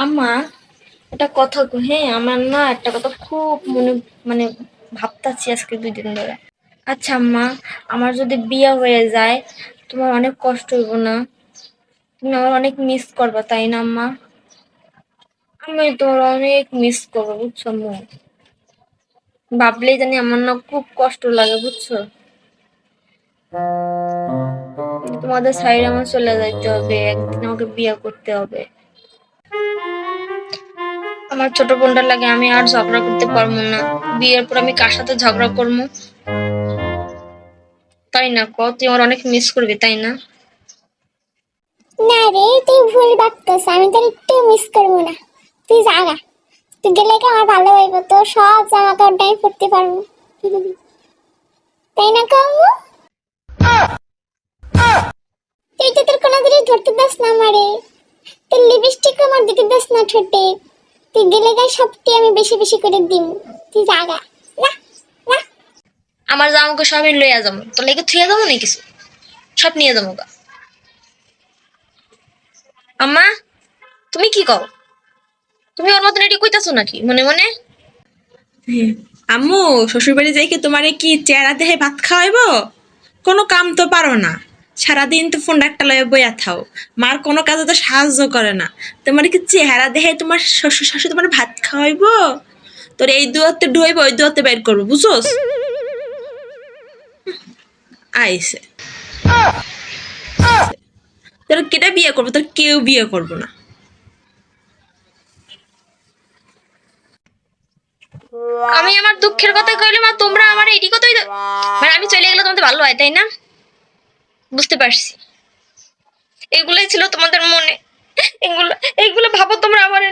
আম্মা, একটা কথা কই, হ্যাঁ আমার না একটা কথা খুব মনে মানে ভাবতাছি আজকে 2 দিন ধরে। আচ্ছা আম্মা, আমার যদি বিয়ে হয়ে যায় তোমার অনেক কষ্ট হইব না? তুমি আমার অনেক মিস করবা তাই না আম্মা? আমি তোমার অনেক মিস করবো বুঝছো আম্মু? ভাবলেই জানি আমার না খুব কষ্ট লাগে বুঝছো? তোমাদের সাইডে আমার চলে যাইতে হবে, একদিন আমাকে বিয়ে করতে হবে। আমার ছোট বোনটার লাগে আমি আর ঝগড়া করতে পারবো না। বিয়ের পর আমি কার সাথে ঝগড়া করবো? তাই না ক? তুই আমার অনেক মিস করবি তাই না? না রে, তুই ভুল ভাবতেছ, আমি তোর একটু মিস করবো না। তুই যা, তুই গেলে কি আমার ভালো হইব, তোর সব জামা কাপড় আমি পরতে পারবো। তাই না কাউ? তুই তো তোর কোনো দিকে ধরতে দাস না আমারে, তোর লিপস্টিক আমার দিকে দাস না ঠোঁটে। তুই গেলে গায়ে সবটি আমি বেশি বেশি করে দিম। তুই যা, যা যা। আমার জামাকে সব আমি লইয়া যাবো, তোর লেগে থুইয়া যাবো না কিছু, সব নিয়ে যাবো গা। আম্মা, তুমি কি কও? তুমি ওর মতন এটি কইতাছো নাকি মনে মনে? আম্মু, শ্বশুর বাড়ি যাই কি তোমারে কি চেহারা দেহে ভাত খাওয়াইবো? কোনো কাম তো পারো না, সারাদিন তো ফোন একটা লয়ে বইয়া থাও, মার কোনো কাজে তো সাহায্য করে না। তোমার কি চেহারা দেহে তোমার শ্বশুর শাশুড়ি তোমার ভাত খাওয়াইবো? তোর এই দুয়াতে ডুয়াইবো, ওই দুয়াতে বের করবো, বুঝোস? আইসে তোর কেটা বিয়ে করবো? তোর কেউ বিয়ে করবো না। আমি আমার দুঃখের কথা কইলে মা তোমরা আমার এটি কথাই মানে আমি চলে গেলে তোমাদের ভালো হয় তাই না? বুঝতে পারছি, এগুলাই ছিল তোমাদের মনে। এগুলো এইগুলো ভাবো তোমরা আমার